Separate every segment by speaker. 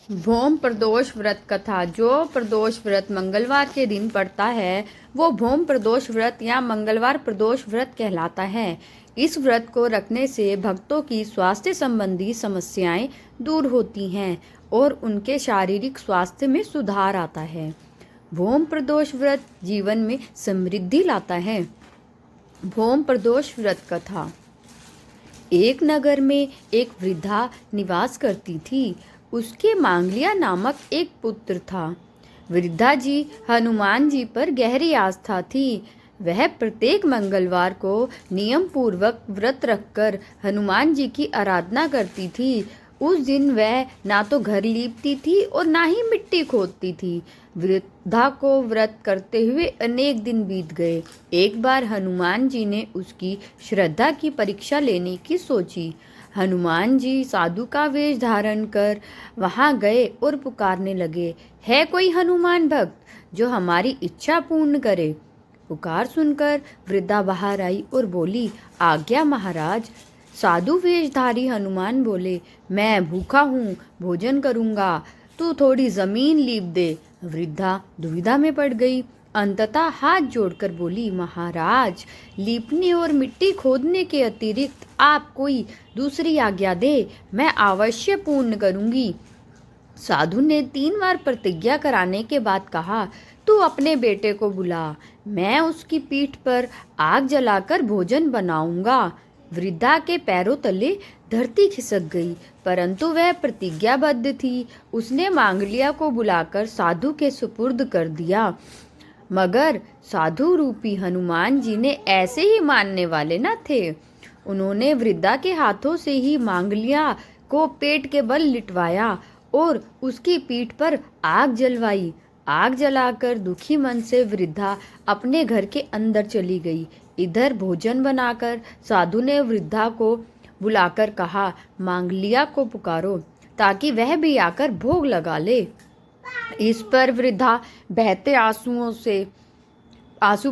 Speaker 1: भौम प्रदोष व्रत कथा। जो प्रदोष व्रत मंगलवार के दिन पड़ता है वो भौम प्रदोष व्रत या मंगलवार प्रदोष व्रत कहलाता है। इस व्रत को रखने से भक्तों की स्वास्थ्य संबंधी समस्याएं दूर होती हैं और उनके शारीरिक स्वास्थ्य में सुधार आता है। भौम प्रदोष व्रत जीवन में समृद्धि लाता है। भौम प्रदोष व्रत कथा। एक नगर में एक वृद्धा निवास करती थी। उसके मांगलिया नामक एक पुत्र था। वृद्धा जी हनुमान जी पर गहरी आस्था थी। वह प्रत्येक मंगलवार को नियम पूर्वक व्रत रखकर हनुमान जी की आराधना करती थी। उस दिन वह ना तो घर लीपती थी और ना ही मिट्टी खोदती थी। वृद्धा को व्रत करते हुए अनेक दिन बीत गए। एक बार हनुमान जी ने उसकी श्रद्धा की परीक्षा लेने की सोची। हनुमान जी साधु का वेश धारण कर वहां गए और पुकारने लगे, है कोई हनुमान भक्त जो हमारी इच्छा पूर्ण करे? पुकार सुनकर वृद्धा बाहर आई और बोली, आज्ञा महाराज। साधु वेशधारी हनुमान बोले, मैं भूखा हूँ, भोजन करूँगा, तू थोड़ी जमीन लीप दे। वृद्धा दुविधा में पड़ गई। अंततः हाथ जोड़कर बोली, महाराज, लीपने और मिट्टी खोदने के अतिरिक्त आप कोई दूसरी आज्ञा दे, मैं अवश्य पूर्ण करूंगी। साधु ने 3 बार प्रतिज्ञा कराने के बाद कहा, तू अपने बेटे को बुला, मैं उसकी पीठ पर आग जलाकर भोजन बनाऊंगा। वृद्धा के पैरों तले धरती खिसक गई, परंतु वह प्रतिज्ञाबद्ध थी। उसने मांगलिया को बुलाकर साधु के सुपुर्द कर दिया। मगर साधु रूपी हनुमान जी ने ऐसे ही मानने वाले न थे। उन्होंने वृद्धा के हाथों से ही मांगलिया को पेट के बल लिटवाया और उसकी पीठ पर आग जलवाई। आग जलाकर दुखी मन से वृद्धा अपने घर के अंदर चली गई। इधर भोजन बनाकर साधु ने वृद्धा को बुलाकर कहा, मांगलिया को पुकारो ताकि वह भी आकर भोग लगा ले। इस पर वृद्धा बहते आंसू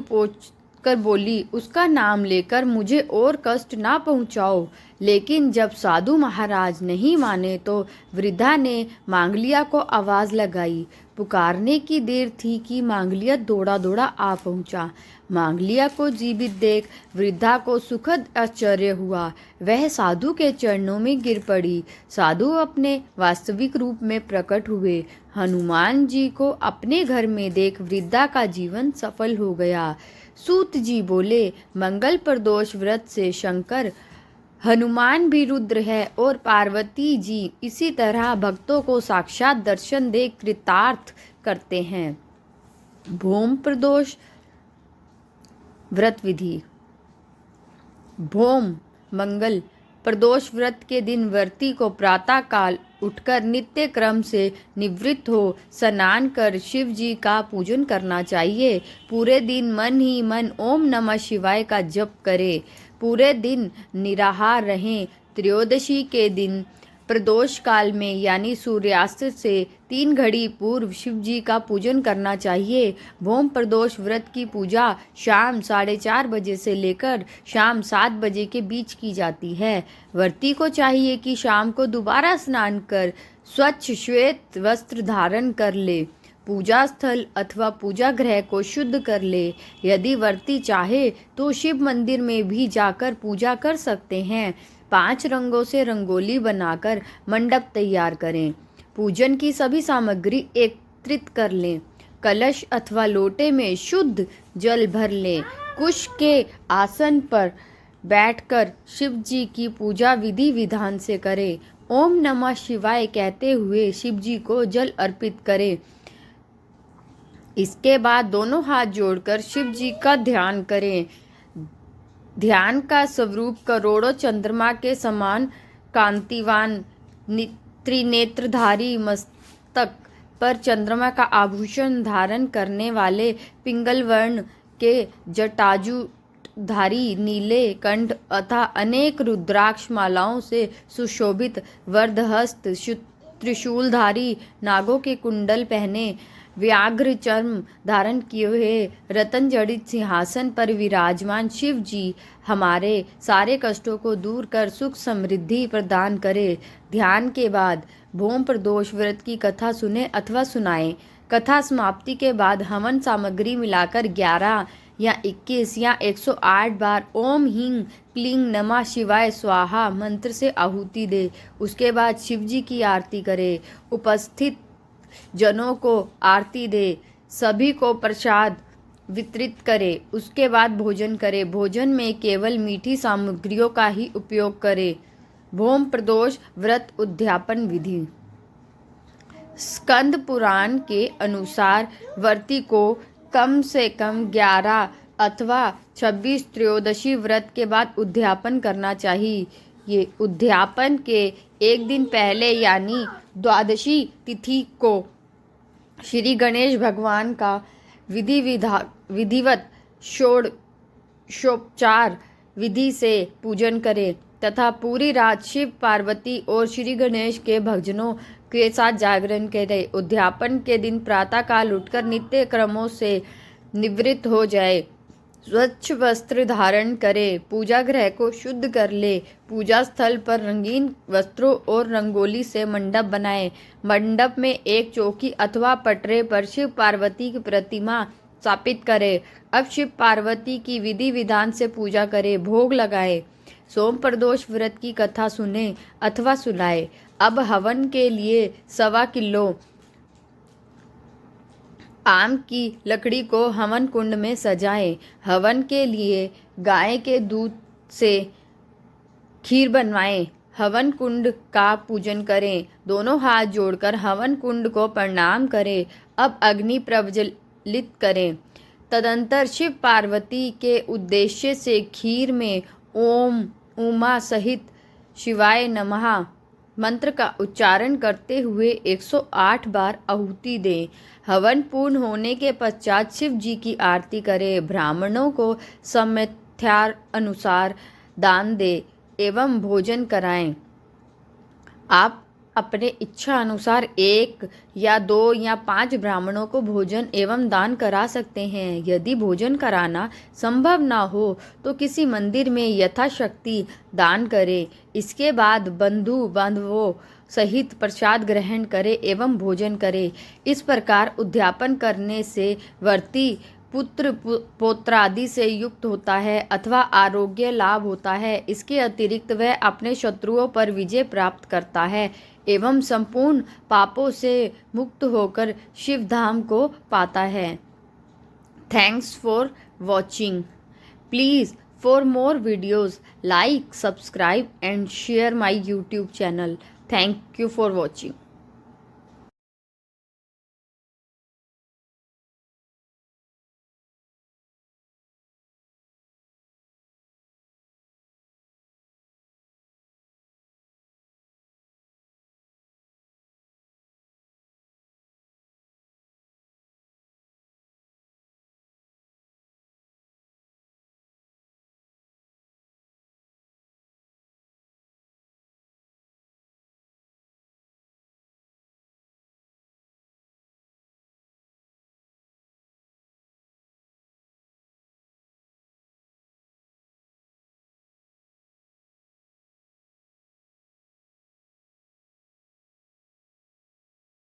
Speaker 1: पोंछ कर बोली, उसका नाम लेकर मुझे और कष्ट ना पहुंचाओ। लेकिन जब साधु महाराज नहीं माने तो वृद्धा ने मांगलिया को आवाज लगाई। पुकारने की देर थी कि मांगलिया दौड़ा दौड़ा आ पहुंचा। मांगलिया को जीवित देख वृद्धा को सुखद आश्चर्य हुआ। वह साधु के चरणों में गिर पड़ी। साधु अपने वास्तविक रूप में प्रकट हुए। हनुमान जी को अपने घर में देख वृद्धा का जीवन सफल हो गया। सूत जी बोले, मंगल प्रदोष व्रत से शंकर हनुमान भी रुद्र है और पार्वती जी इसी तरह भक्तों को साक्षात दर्शन दे कृतार्थ करते हैं। भौम प्रदोष व्रत विधि। भौम मंगल प्रदोष व्रत के दिन व्रती को प्रातः काल उठकर नित्य क्रम से निवृत्त हो स्नान कर शिव जी का पूजन करना चाहिए। पूरे दिन मन ही मन ओम नमः शिवाय का जप करे। पूरे दिन निराहार रहें। त्रयोदशी के दिन प्रदोष काल में यानी सूर्यास्त से 3 घड़ी पूर्व शिव जी का पूजन करना चाहिए। भौम प्रदोष व्रत की पूजा शाम 4:30 बजे से लेकर शाम 7 बजे के बीच की जाती है। व्रती को चाहिए कि शाम को दोबारा स्नान कर स्वच्छ श्वेत वस्त्र धारण कर ले। पूजा स्थल अथवा पूजा गृह को शुद्ध कर ले। यदि व्रती चाहे तो शिव मंदिर में भी जाकर पूजा कर सकते हैं। 5 रंगों से रंगोली बनाकर मंडप तैयार करें। पूजन की सभी सामग्री एकत्रित कर लें। कलश अथवा लोटे में शुद्ध जल भर लें। कुश के आसन पर बैठकर शिव जी की पूजा विधि विधान से करें। ओम नमः शिवाय कहते हुए शिव जी को जल अर्पित करें। इसके बाद दोनों हाथ जोड़कर शिव जी का ध्यान करें। ध्यान का स्वरूप करोड़ों चंद्रमा के समान कांतिवान त्रिनेत्रधारी मस्तक पर चंद्रमा का आभूषण धारण करने वाले पिंगल वर्ण के जटाजुधारी नीले कंठ तथा अनेक रुद्राक्ष मालाओं से सुशोभित वरदहस्त त्रिशूलधारी, नागों के कुंडल पहने, व्याघ्र चर्म धारण किए हुए, रतन जड़ित सिंहासन पर विराजमान शिव जी हमारे सारे कष्टों को दूर कर सुख समृद्धि प्रदान करे। ध्यान के बाद भोम प्रदोष व्रत की कथा सुने अथवा सुनाएं। कथा समाप्ति के बाद हवन सामग्री मिलाकर 11 या 21 या 108 बार ओम ह्रीं क्लीं नमः शिवाय स्वाहा मंत्र से आहुति दे। उसके बाद शिव जी की आरती करे, उपस्थित जनों को आरती दे, सभी को प्रसाद वितरित करे। उसके बाद भोजन करे। भोजन में केवल मीठी सामग्रियों का ही उपयोग करे। भोम प्रदोष व्रत उद्यापन विधि। स्कंद पुराण के अनुसार व्रती को कम से कम 11 अथवा 26 त्रयोदशी व्रत के बाद उद्यापन करना चाहिए। ये उद्यापन के एक दिन पहले यानी द्वादशी तिथि को श्री गणेश भगवान का विधिवत षोडशोपचार विधि से पूजन करें तथा पूरी रात शिव पार्वती और श्री गणेश के भजनों के साथ जागरण करें। उद्यापन के दिन प्रातः काल उठकर नित्य क्रमों से निवृत्त हो जाए, स्वच्छ वस्त्र धारण करे, पूजा गृह को शुद्ध कर ले, पूजा स्थल पर रंगीन वस्त्रों और रंगोली से मंडप बनाए। मंडप में एक चौकी अथवा पटरे पर शिव पार्वती की प्रतिमा स्थापित करे। अब शिव पार्वती की विधि विधान से पूजा करे, भोग लगाए। सोम प्रदोष व्रत की कथा सुने अथवा सुनाए। अब हवन के लिए 1.25 किलो आम की लकड़ी को हवन कुंड में सजाएं। हवन के लिए गाय के दूध से खीर बनवाएं। हवन कुंड का पूजन करें। दोनों हाथ जोड़कर हवन कुंड को प्रणाम करें। अब अग्नि प्रज्वलित करें। तदंतर शिव पार्वती के उद्देश्य से खीर में ओम उमा सहित शिवाय नमः मंत्र का उच्चारण करते हुए 108 बार आहुति दें। हवन पूर्ण होने के पश्चात शिव जी की आरती करें। ब्राह्मणों को सामर्थ्यानुसार दान दे एवं भोजन कराएं। आप अपने इच्छा अनुसार 1 या 2 या 5 ब्राह्मणों को भोजन एवं दान करा सकते हैं। यदि भोजन कराना संभव ना हो तो किसी मंदिर में यथाशक्ति दान करें। इसके बाद बंधु बांधवों सहित प्रसाद ग्रहण करें एवं भोजन करें। इस प्रकार उद्यापन करने से व्रती पुत्र पौत्रादि से युक्त होता है अथवा आरोग्य लाभ होता है। इसके अतिरिक्त वह अपने शत्रुओं पर विजय प्राप्त करता है एवं संपूर्ण पापों से मुक्त होकर शिव धाम को पाता है। Thanks for watching. Please for more videos like, subscribe and share my YouTube channel. Thank you for watching.